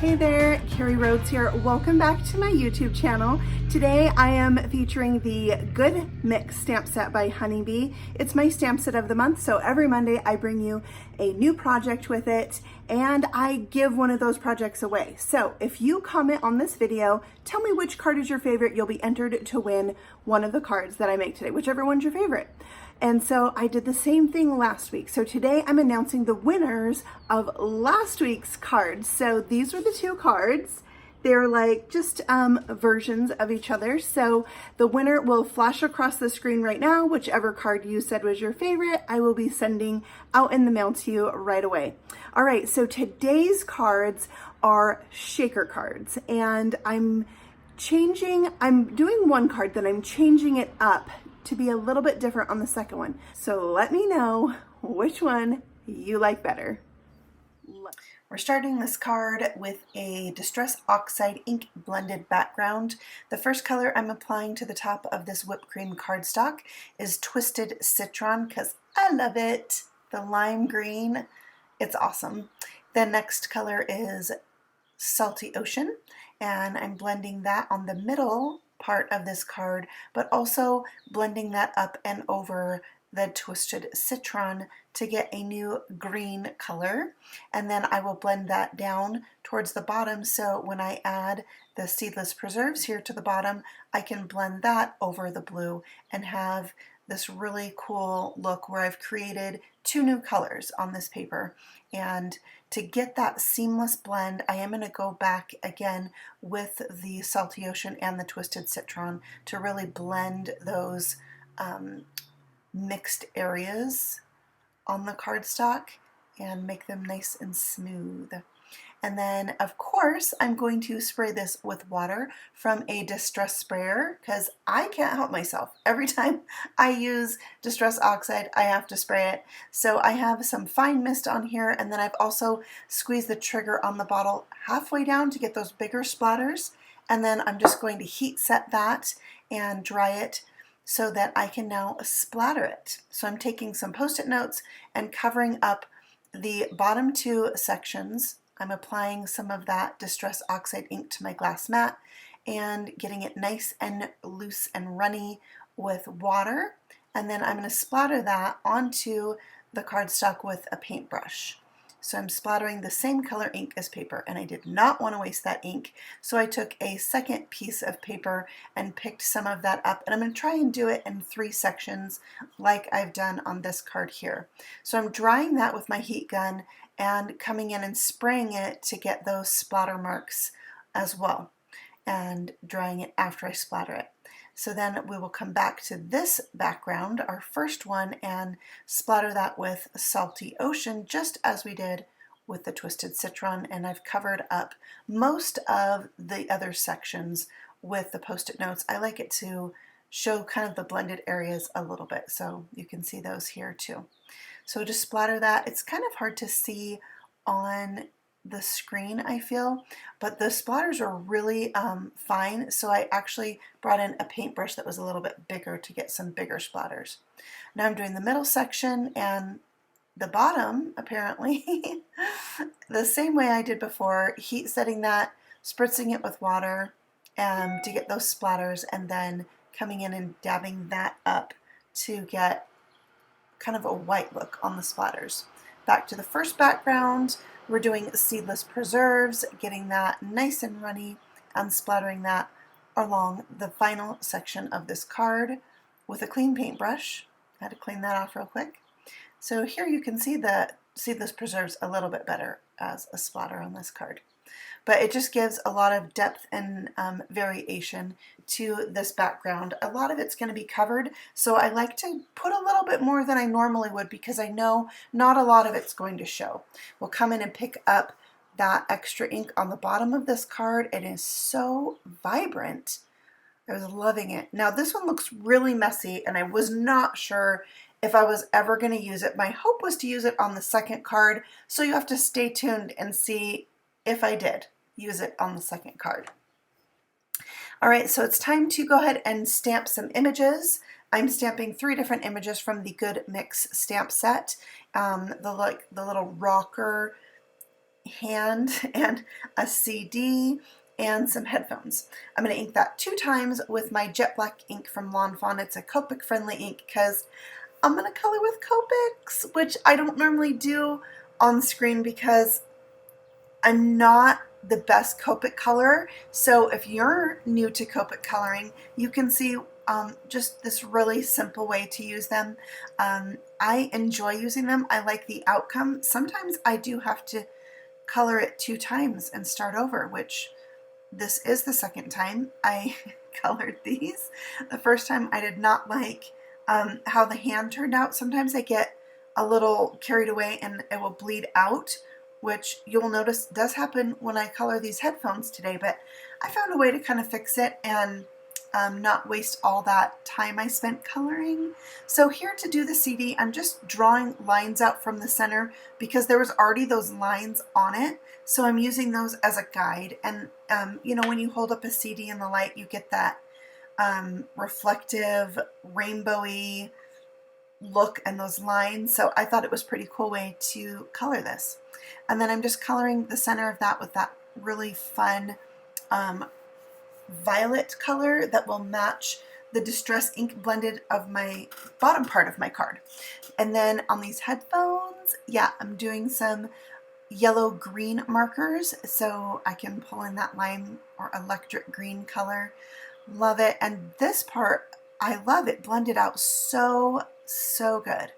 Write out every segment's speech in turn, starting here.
Hey there, Carrie Rhoades here. Welcome back to my YouTube channel. Today I am featuring the Good Mix stamp set by Honeybee. It's my stamp set of the month, so every Monday I bring you a new project with it and I give one of those projects away. So if you comment on this video, tell me which card is your favorite, you'll be entered to win one of the cards that I make today, whichever one's your favorite. And so I did the same thing last week. So today I'm announcing the winners of last week's cards. So these were the two cards. They're like just versions of each other. So the winner will flash across the screen right now. Whichever card you said was your favorite, I will be sending out in the mail to you right away. All right, so today's cards are shaker cards, and I'm doing one card, then I'm changing it up to be a little bit different on the second one. So let me know which one you like better. We're starting this card with a Distress Oxide ink blended background. The first color I'm applying to the top of this whipped cream cardstock is Twisted Citron because I love it. The lime green, it's awesome. The next color is Salty Ocean, and I'm blending that on the middle part of this card, but also blending that up and over the Twisted Citron to get a new green color. And then I will blend that down towards the bottom, so when I add the Seedless preserves here to the bottom, I can blend that over the blue and have this really cool look where I've created two new colors on this paper. And to get that seamless blend, I am going to go back again with the Salty Ocean and the Twisted Citron to really blend those mixed areas on the cardstock and make them nice and smooth. And then, of course, I'm going to spray this with water from a Distress sprayer because I can't help myself. Every time I use Distress Oxide, I have to spray it. So I have some fine mist on here, and then I've also squeezed the trigger on the bottle halfway down to get those bigger splatters. And then I'm just going to heat set that and dry it so that I can now splatter it. So I'm taking some Post-it notes and covering up the bottom two sections. I'm applying some of that Distress Oxide ink to my glass mat and getting it nice and loose and runny with water. And then I'm going to splatter that onto the cardstock with a paintbrush. So I'm splattering the same color ink as paper, and I did not want to waste that ink. So I took a second piece of paper and picked some of that up, and I'm going to try and do it in 3 sections like I've done on this card here. So I'm drying that with my heat gun and coming in and spraying it to get those splatter marks as well, and drying it after I splatter it. So then we will come back to this background, our first one, and splatter that with Salty Ocean just as we did with the Twisted Citron, and I've covered up most of the other sections with the Post-it notes. I like it to show kind of the blended areas a little bit, so you can see those here too. So just splatter that. It's kind of hard to see on the screen, I feel, but the splatters are really fine, so I actually brought in a paintbrush that was a little bit bigger to get some bigger splatters. Now I'm doing the middle section and the bottom, apparently, the same way I did before, heat setting that, spritzing it with water to get those splatters, and then coming in and dabbing that up to get kind of a white look on the splatters. Back to the first background, we're doing Seedless preserves, getting that nice and runny and splattering that along the final section of this card with a clean paintbrush. I had to clean that off real quick. So here you can see the Seedless preserves a little bit better as a splatter on this card. But it just gives a lot of depth and variation to this background. A lot of it's going to be covered, so I like to put a little bit more than I normally would because I know not a lot of it's going to show. We'll come in and pick up that extra ink on the bottom of this card. It is so vibrant. I was loving it. Now this one looks really messy, and I was not sure if I was ever going to use it. My hope was to use it on the second card, so you have to stay tuned and see if I did use it on the second card. All right, so it's time to go ahead and stamp some images. I'm stamping 3 different images from the Good Mix stamp set. The little rocker hand and a CD and some headphones. I'm going to ink that 2 times with my jet black ink from Fawn. It's a Copic friendly ink because I'm going to color with Copics, which I don't normally do on screen because I'm not the best Copic colorer. So if you're new to Copic coloring, you can see just this really simple way to use them. I enjoy using them. I like the outcome. Sometimes I do have to color it 2 times and start over, which this is the second time I colored these. The first time I did not like how the hand turned out. Sometimes I get a little carried away and it will bleed out, which you'll notice does happen when I color these headphones today, but I found a way to kind of fix it and not waste all that time I spent coloring. So here to do the CD, I'm just drawing lines out from the center because there was already those lines on it. So I'm using those as a guide. And you know, when you hold up a CD in the light, you get that reflective, rainbowy look and those lines. So I thought it was a pretty cool way to color this. And then I'm just coloring the center of that with that really fun violet color that will match the distress ink blended of my bottom part of my card. And then on these headphones, yeah, I'm doing some yellow-green markers so I can pull in that lime or electric green color. Love it. And this part, I love it, blended out so good.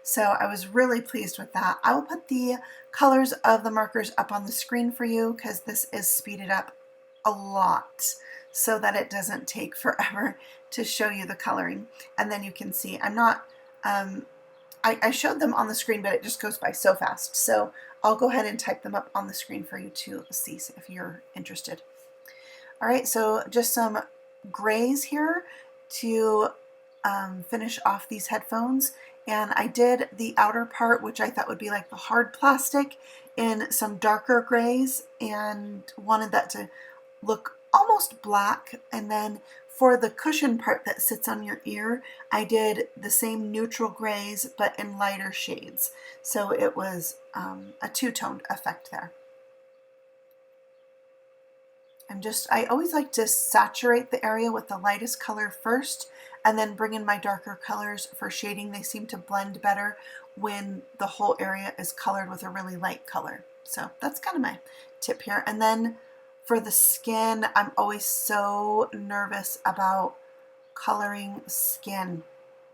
So I was really pleased with that. I will put the colors of the markers up on the screen for you because this is speeded up a lot so that it doesn't take forever to show you the coloring. And then you can see I'm not, I showed them on the screen, but it just goes by so fast. So I'll go ahead and type them up on the screen for you to see if you're interested. All right, so just some grays here to finish off these headphones. And I did the outer part, which I thought would be like the hard plastic, in some darker grays and wanted that to look almost black. And then for the cushion part that sits on your ear, I did the same neutral grays, but in lighter shades. So it was a two-toned effect there. I always like to saturate the area with the lightest color first and then bring in my darker colors for shading. They seem to blend better when the whole area is colored with a really light color. So that's kind of my tip here. And then for the skin, I'm always so nervous about coloring skin,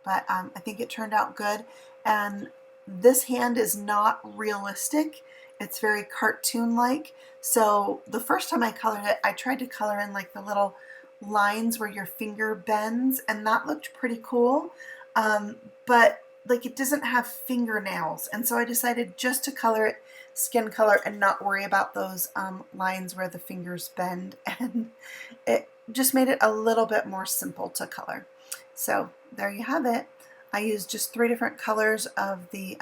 but I think it turned out good. And this hand is not realistic. It's very cartoon-like. So the first time I colored it, I tried to color in like the little lines where your finger bends, and that looked pretty cool. But like it doesn't have fingernails, and so I decided just to color it skin color and not worry about those lines where the fingers bend, and it just made it a little bit more simple to color. So there you have it. I used just 3 different colors of the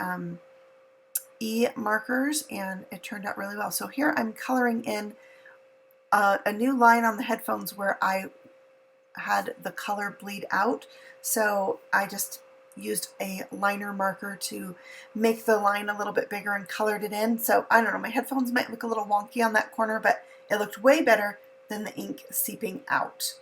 E markers, and it turned out really well. So here I'm coloring in a new line on the headphones where I had the color bleed out. So I just used a liner marker to make the line a little bit bigger and colored it in. So I don't know, my headphones might look a little wonky on that corner, but it looked way better than the ink seeping out.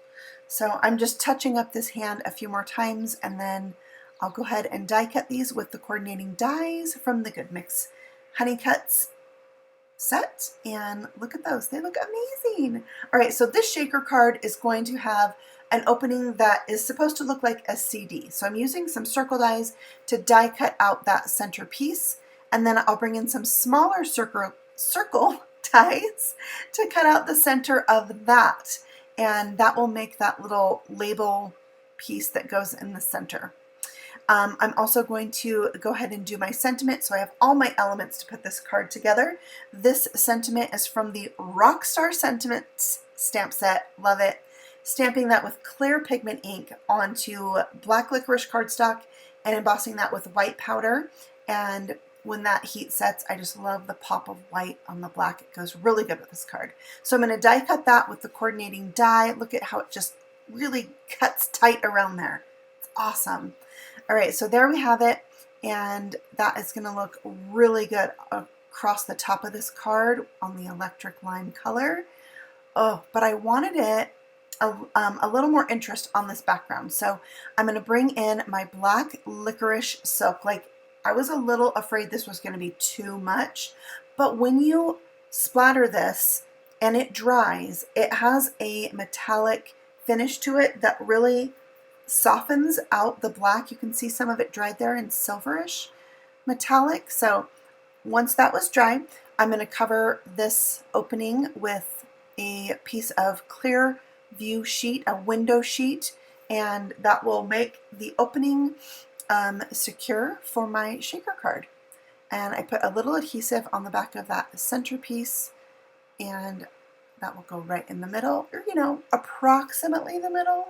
So I'm just touching up this hand a few more times, and then I'll go ahead and die cut these with the coordinating dies from the Good Mix Honey Cuts set, and look at those, they look amazing. All right, so this shaker card is going to have an opening that is supposed to look like a CD. So I'm using some circle dies to die cut out that center piece, and then I'll bring in some smaller circle dies to cut out the center of that, and that will make that little label piece that goes in the center. I'm also going to go ahead and do my sentiment, so I have all my elements to put this card together. This sentiment is from the Rockstar Sentiments stamp set. Love it. Stamping that with clear pigment ink onto black licorice cardstock and embossing that with white powder. And when that heat sets, I just love the pop of white on the black. It goes really good with this card. So I'm going to die cut that with the coordinating die. Look at how it just really cuts tight around there. It's awesome. All right, so there we have it, and that is going to look really good across the top of this card on the electric lime color. Oh, but I wanted it a little more interest on this background. So I'm going to bring in my black licorice silk. Like, I was a little afraid this was going to be too much, but when you splatter this and it dries, it has a metallic finish to it that really softens out the black. You can see some of it dried there in silverish metallic. So once that was dry, I'm going to cover this opening with a piece of clear view sheet, a window sheet, and that will make the opening secure for my shaker card. And I put a little adhesive on the back of that centerpiece, and that will go right in the middle, or approximately the middle.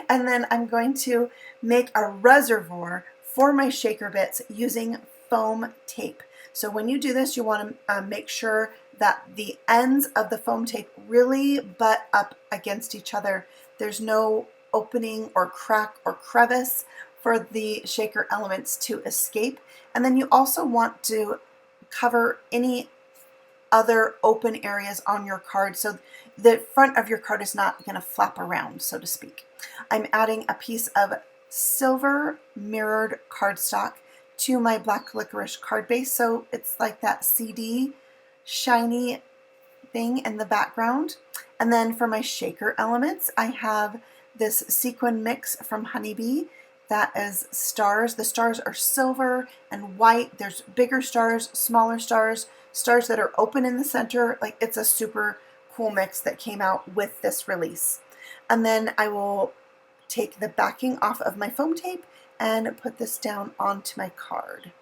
And then I'm going to make a reservoir for my shaker bits using foam tape. So when you do this, you want to make sure that the ends of the foam tape really butt up against each other. There's no opening or crack or crevice for the shaker elements to escape. And then you also want to cover any other open areas on your card so the front of your card is not going to flap around, so to speak. I'm adding a piece of silver mirrored cardstock to my black licorice card base, so it's like that CD shiny thing in the background. And then for my shaker elements, I have this sequin mix from Honeybee that is stars. The stars are silver and white. There's bigger stars, smaller stars, stars that are open in the center. Like, it's a super cool mix that came out with this release. And then I will take the backing off of my foam tape and put this down onto my card.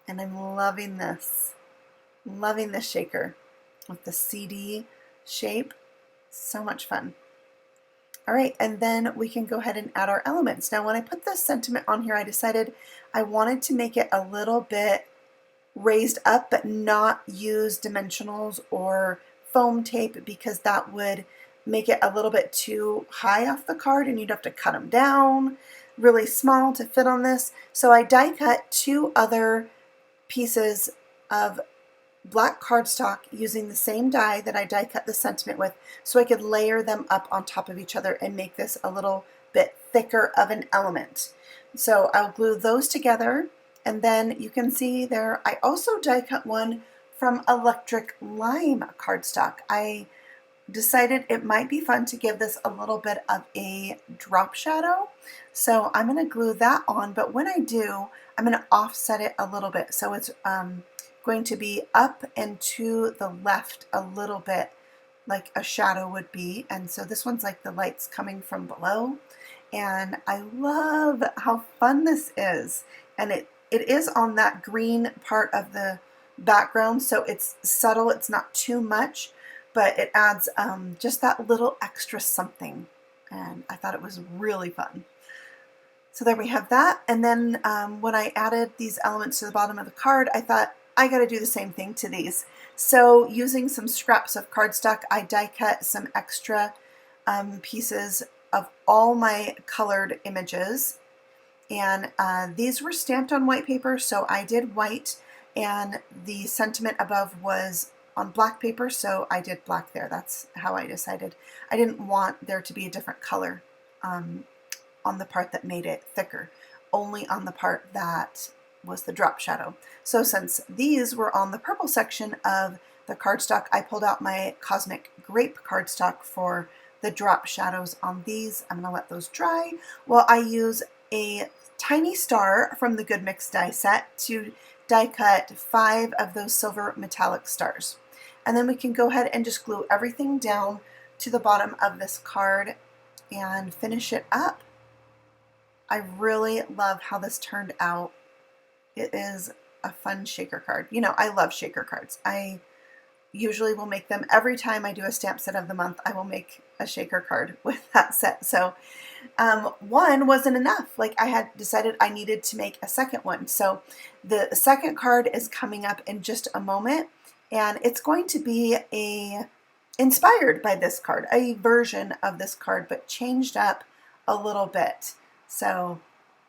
And I'm loving this. Loving this shaker with the CD shape. So much fun. All right, and then we can go ahead and add our elements. Now, when I put this sentiment on here, I decided I wanted to make it a little bit raised up, but not use dimensionals or foam tape, because that would make it a little bit too high off the card and you'd have to cut them down really small to fit on this. So I die cut 2 other pieces of black cardstock using the same die that I die cut the sentiment with, so I could layer them up on top of each other and make this a little bit thicker of an element. So I'll glue those together, and then you can see there I also die cut one from electric lime cardstock. I decided it might be fun to give this a little bit of a drop shadow, so I'm going to glue that on, but when I do, I'm going to offset it a little bit, so it's going to be up and to the left a little bit, like a shadow would be. And so this one's like the lights coming from below, and I love how fun this is. And it is on that green part of the background, so it's subtle, it's not too much, but it adds just that little extra something, and I thought it was really fun. So there we have that. And then when I added these elements to the bottom of the card, I thought I got to do the same thing to these. So using some scraps of cardstock, I die cut some extra pieces of all my colored images, and these were stamped on white paper, so I did white, and the sentiment above was on black paper, so I did black there. That's how I decided. I didn't want there to be a different color on the part that made it thicker, only on the part that was the drop shadow. So since these were on the purple section of the cardstock, I pulled out my Cosmic Grape cardstock for the drop shadows on these. I'm going to let those dry while I use a tiny star from the Good Mix die set to die cut 5 of those silver metallic stars. And then we can go ahead and just glue everything down to the bottom of this card and finish it up. I really love how this turned out. It is a fun shaker card. You know, I love shaker cards. I usually will make them every time I do a stamp set of the month. I will make a shaker card with that set. So one wasn't enough. Like, I had decided I needed to make a second one. So the second card is coming up in just a moment, and it's going to be inspired by this card, a version of this card, but changed up a little bit. So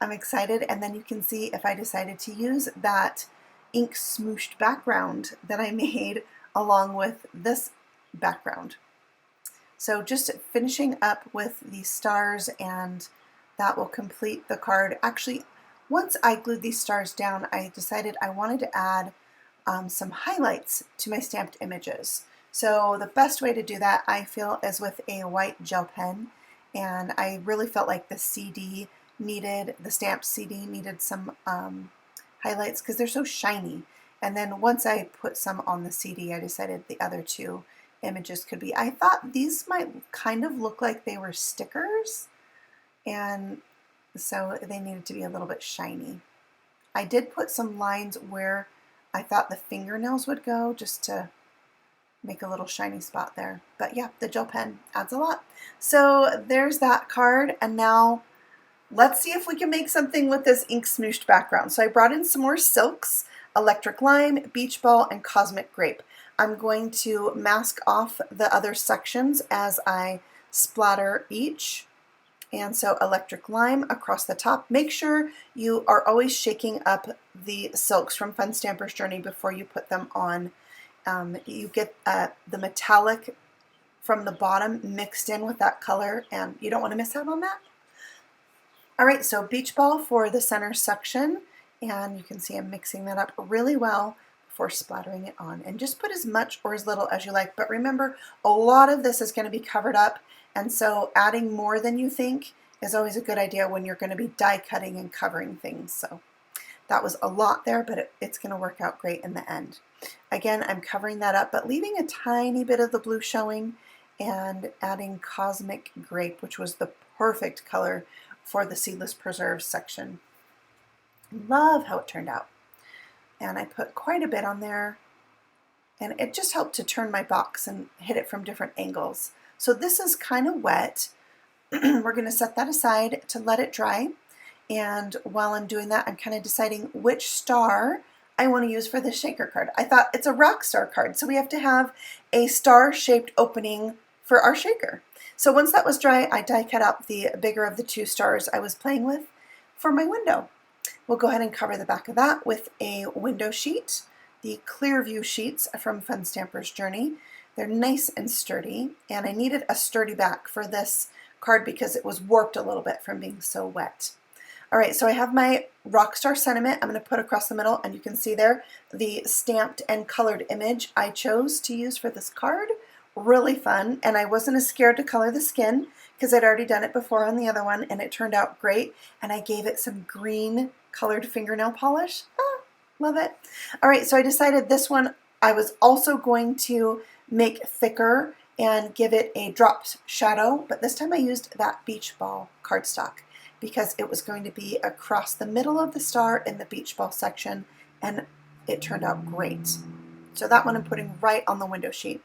I'm excited, and then you can see if I decided to use that ink smooshed background that I made along with this background. So just finishing up with the stars, and that will complete the card. Actually, once I glued these stars down, I decided I wanted to add some highlights to my stamped images. So the best way to do that, I feel, is with a white gel pen, and I really felt like the stamped CD needed some highlights because they're so shiny. And then once I put some on the CD, I decided the other two images could be. I thought these might kind of look like they were stickers, and so they needed to be a little bit shiny. I did put some lines where I thought the fingernails would go, just to make a little shiny spot there. But yeah, the gel pen adds a lot. So there's that card, and now let's see if we can make something with this ink smooshed background. So I brought in some more silks, Electric Lime, Beach Ball, and Cosmic Grape. I'm going to mask off the other sections as I splatter each. And so Electric Lime across the top. Make sure you are always shaking up the silks from Fun Stamper's Journey before you put them on. You get the metallic from the bottom mixed in with that color, and you don't want to miss out on that. All right, so Beach Ball for the center section, and you can see I'm mixing that up really well before splattering it on. And just put as much or as little as you like, but remember, a lot of this is going to be covered up, and so adding more than you think is always a good idea when you're going to be die cutting and covering things. So that was a lot there, but it's going to work out great in the end. Again, I'm covering that up, but leaving a tiny bit of the blue showing, and adding Cosmic Grape, which was the perfect color for the Seedless Preserves section. Love how it turned out. And I put quite a bit on there, and it just helped to turn my box and hit it from different angles. So this is kind of wet. We're going to set that aside to let it dry. And while I'm doing that, I'm kind of deciding which star I want to use for this shaker card. I thought it's a Rockstar card, so we have to have a star-shaped opening for our shaker. So once that was dry, I die cut out the bigger of the two stars I was playing with for my window. We'll go ahead and cover the back of that with a window sheet, the clear view sheets from Fun Stamper's Journey. They're nice and sturdy, and I needed a sturdy back for this card because it was warped a little bit from being so wet. All right, so I have my Rockstar sentiment I'm going to put across the middle, and you can see there the stamped and colored image I chose to use for this card. Really fun, and I wasn't as scared to color the skin because I'd already done it before on the other one, and it turned out great, and I gave it some green colored fingernail polish. Love it. All right, so I decided this one I was also going to make thicker and give it a drop shadow, but this time I used that Beach Ball cardstock because it was going to be across the middle of the star in the Beach Ball section, and it turned out great. So that one I'm putting right on the window sheet.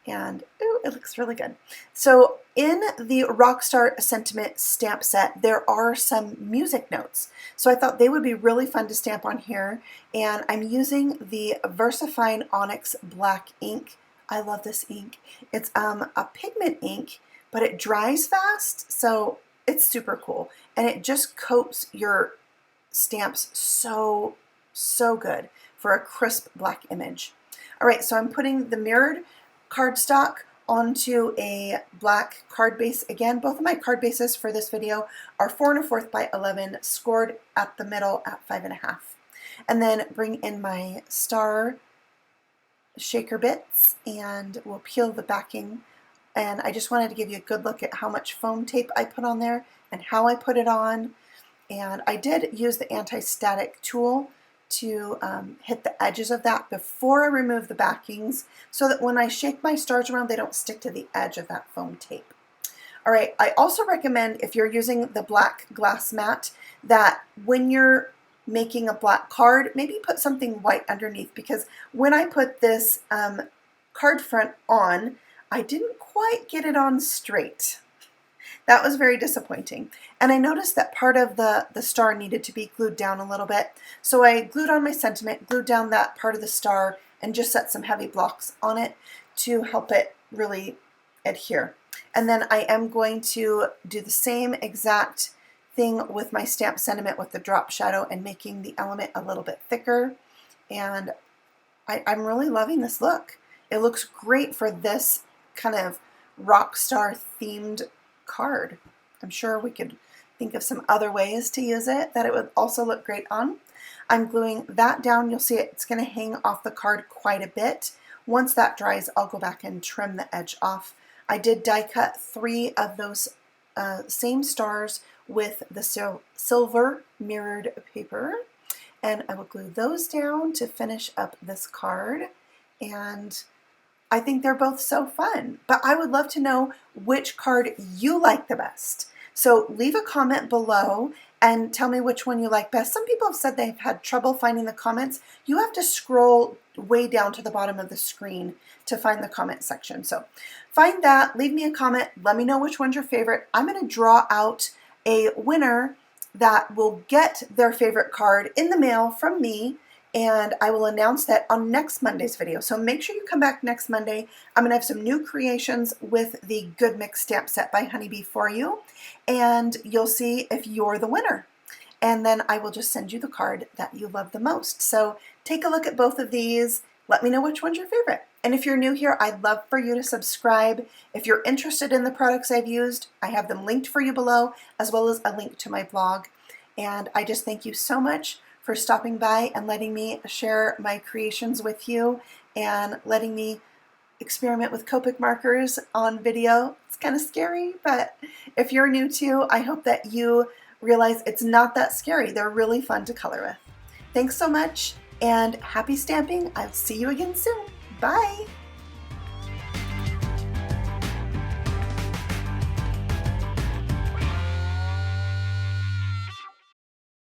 And ooh, it looks really good. So in the Rockstar Sentiment stamp set, there are some music notes. So I thought they would be really fun to stamp on here. And I'm using the VersaFine Onyx black ink. I love this ink. It's a pigment ink, but it dries fast, so it's super cool. And it just coats your stamps so good for a crisp black image. All right, so I'm putting the mirrored cardstock onto a black card base. Again, both of my card bases for this video are 4 1/4 by 11, scored at the middle at 5 1/2. And then bring in my star shaker bits, and we'll peel the backing. And I just wanted to give you a good look at how much foam tape I put on there and how I put it on. And I did use the anti-static tool to hit the edges of that before I remove the backings, so that when I shake my stars around, they don't stick to the edge of that foam tape. All right, I also recommend, if you're using the black glass mat, that when you're making a black card, maybe put something white underneath, because when I put this card front on, I didn't quite get it on straight. That was very disappointing. And I noticed that part of the star needed to be glued down a little bit. So I glued on my sentiment, glued down that part of the star, and just set some heavy blocks on it to help it really adhere. And then I am going to do the same exact thing with my stamp sentiment with the drop shadow and making the element a little bit thicker. and I'm really loving this look. It looks great for this kind of Rockstar themed card. I'm sure we could think of some other ways to use it that it would also look great on. I'm gluing that down. You'll see it's going to hang off the card quite a bit. Once that dries, I'll go back and trim the edge off. I did die cut 3 of those same stars with the silver mirrored paper, and I will glue those down to finish up this card. And I think they're both so fun, but I would love to know which card you like the best. So leave a comment below and tell me which one you like best. Some people have said they've had trouble finding the comments. You have to scroll way down to the bottom of the screen to find the comment section. So find that, leave me a comment, let me know which one's your favorite. I'm going to draw out a winner that will get their favorite card in the mail from me, and I will announce that on next Monday's video. So make sure you come back next Monday. I'm going to have some new creations with the Good Mix stamp set by Honeybee for you, and you'll see if you're the winner. And then I will just send you the card that you love the most. So take a look at both of these. Let me know which one's your favorite. And if you're new here, I'd love for you to subscribe. If you're interested in the products I've used, I have them linked for you below, as well as a link to my blog. And I just thank you so much for stopping by and letting me share my creations with you and letting me experiment with Copic markers on video. It's kind of scary, but if you're new too, I hope that you realize it's not that scary. They're really fun to color with. Thanks so much and happy stamping. I'll see you again soon. Bye.